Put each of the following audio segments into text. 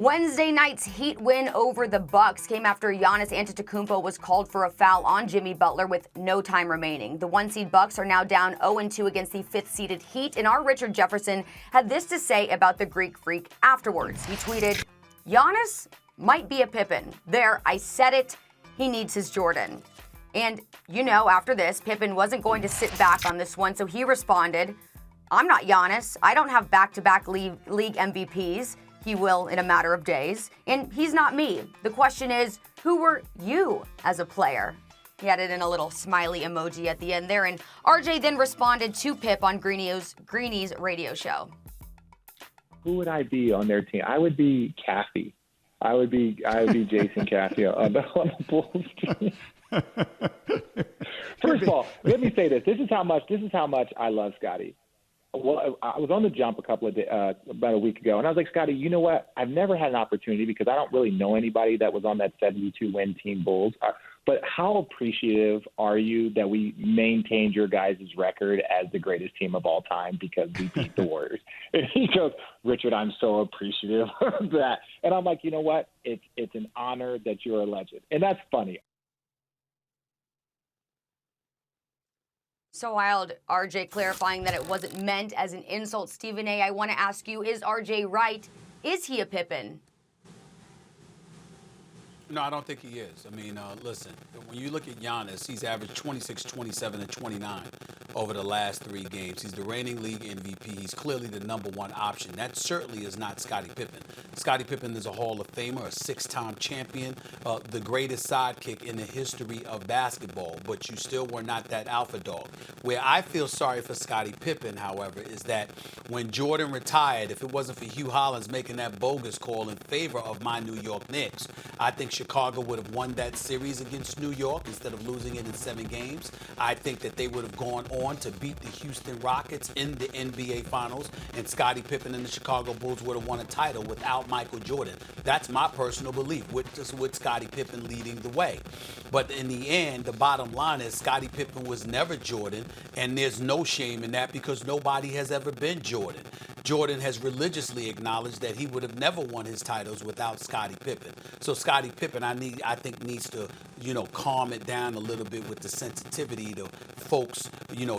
Wednesday night's Heat win over the Bucks came after Giannis Antetokounmpo was called for a foul on Jimmy Butler with no time remaining. The 1-seed Bucks are now down 0-2 against the 5th-seeded Heat, and our Richard Jefferson had this to say about the Greek Freak afterwards. He tweeted, "Giannis might be a Pippen. There, I said it. He needs his Jordan." And, after this, Pippen wasn't going to sit back on this one, so he responded, "I'm not Giannis. I don't have back-to-back league MVPs. He will in a matter of days. And he's not me. The question is, who were you as a player?" He added in a little smiley emoji at the end there. And RJ then responded to Pip on Greeny's radio show. Who would I be on their team? I would be Kathy. I would be Jason Caffey on the Bulls team. First of all, let me say this. This is how much I love Scottie. Well, I was on the jump about a week ago, and I was like, "Scottie, you know what? I've never had an opportunity because I don't really know anybody that was on that 72-win team Bulls. But how appreciative are you that we maintained your guys' record as the greatest team of all time because we beat the Warriors?" And he goes, "Richard, I'm so appreciative of that." And I'm like, you know what? It's an honor that you're a legend. And that's funny. So wild, RJ clarifying that it wasn't meant as an insult. Stephen A., I want to ask you, is RJ right? Is he a Pippen? No, I don't think he is. I mean, listen, when you look at Giannis, he's averaged 26, 27, and 29 over the last 3 games. He's the reigning league MVP. He's clearly the #1 option. That certainly is not Scottie Pippen. Scottie Pippen is a Hall of Famer, a 6-time champion, the greatest sidekick in the history of basketball, but you still were not that alpha dog. Where I feel sorry for Scottie Pippen, however, is that when Jordan retired, if it wasn't for Hugh Hollins making that bogus call in favor of my New York Knicks, I think Chicago would have won that series against New York instead of losing it in 7 games. I think that they would have gone on to beat the Houston Rockets in the NBA Finals, and Scottie Pippen and the Chicago Bulls would have won a title without Michael Jordan. That's my personal belief, with Scottie Pippen leading the way. But in the end, the bottom line is Scottie Pippen was never Jordan, and there's no shame in that because nobody has ever been Jordan. Jordan has religiously acknowledged that he would have never won his titles without Scottie Pippen. So Scottie Pippen, I think needs to, calm it down a little bit with the sensitivity to folks,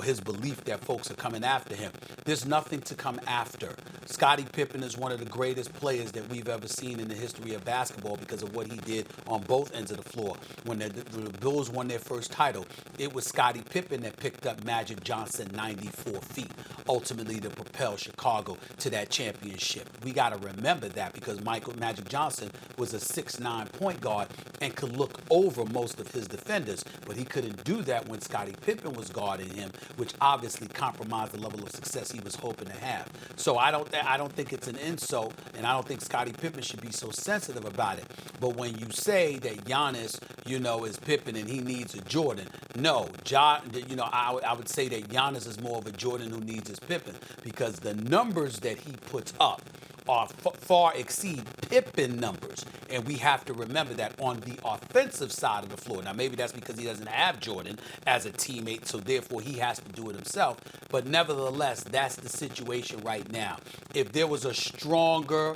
his belief that folks are coming after him. There's nothing to come after. Scottie Pippen is one of the greatest players that we've ever seen in the history of basketball because of what he did on both ends of the floor. When the Bulls won their first title, it was Scottie Pippen that picked up Magic Johnson 94 feet, ultimately to propel Chicago to that championship. We got to remember that because Magic Johnson was a 6'9" point guard and could look over most of his defenders, but he couldn't do that when Scottie Pippen was guarding him, which obviously compromised the level of success he was hoping to have. So I don't think it's an insult, and I don't think Scottie Pippen should be so sensitive about it. But when you say that Giannis, is Pippen and he needs a Jordan, no, I would say that Giannis is more of a Jordan who needs his Pippen because the numbers that he puts up far exceed Pippen numbers. And we have to remember that on the offensive side of the floor. Now, maybe that's because he doesn't have Jordan as a teammate, so therefore he has to do it himself. But nevertheless, that's the situation right now. If there was a stronger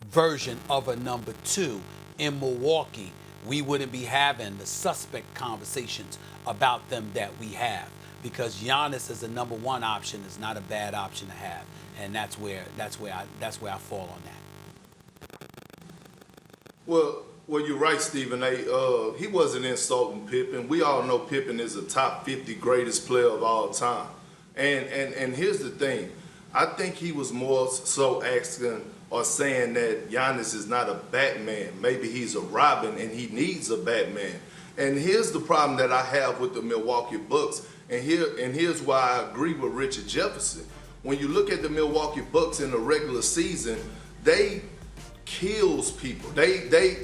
version of a #2 in Milwaukee, we wouldn't be having the suspect conversations about them that we have. Because Giannis as a #1 option is not a bad option to have. And that's where I fall on that. Well, you're right, Stephen A. He wasn't insulting Pippen. We all know Pippen is a top 50 greatest player of all time. And here's the thing. I think he was more so asking or saying that Giannis is not a Batman. Maybe he's a Robin and he needs a Batman. And here's the problem that I have with the Milwaukee Bucks. And here's why I agree with Richard Jefferson. When you look at the Milwaukee Bucks in the regular season, they kills people. They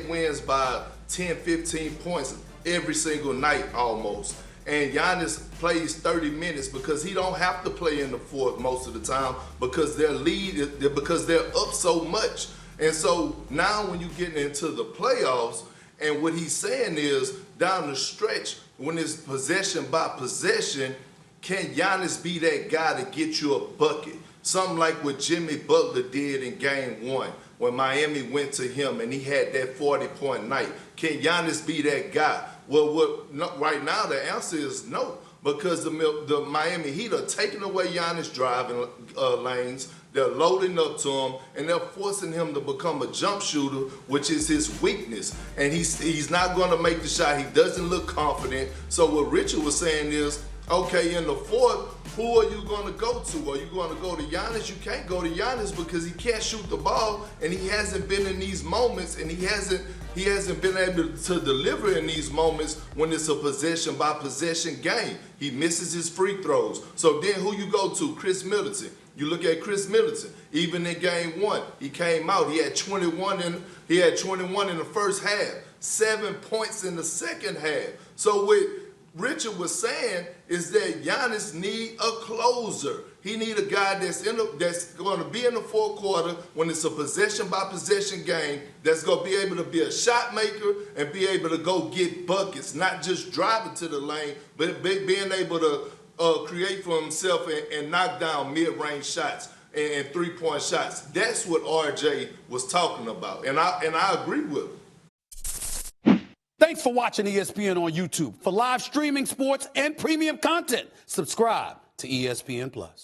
wins by 10, 15 points every single night almost. And Giannis plays 30 minutes because he don't have to play in the fourth most of the time because because they're up so much. And so now when you get into the playoffs, and what he's saying is down the stretch, when it's possession by possession, can Giannis be that guy to get you a bucket? Something like what Jimmy Butler did in Game 1. when Miami went to him and he had that 40-point night. Can Giannis be that guy? Well, right now the answer is no, because the Miami Heat are taking away Giannis' driving lanes. They're loading up to him, and they're forcing him to become a jump shooter, which is his weakness. And he's not going to make the shot. He doesn't look confident. So what Richard was saying is, okay, in the fourth, who are you going to go to? Are you going to go to Giannis? You can't go to Giannis because he can't shoot the ball, and he hasn't been in these moments, and he hasn't been able to deliver in these moments when it's a possession-by-possession game. He misses his free throws. So then who you go to? Chris Middleton. You look at Chris Middleton. Even in game one, he came out. He had 21 in the first half, 7 points in the second half. So what Richard was saying is that Giannis need a closer. He need a guy that's going to be in the fourth quarter when it's a possession-by-possession game, that's going to be able to be a shot maker and be able to go get buckets, not just drive it to the lane, but being able to create for himself and knock down mid-range shots and three-point shots. That's what RJ was talking about, and I agree with him. Thanks for watching ESPN on YouTube. For live streaming sports and premium content, subscribe to ESPN+.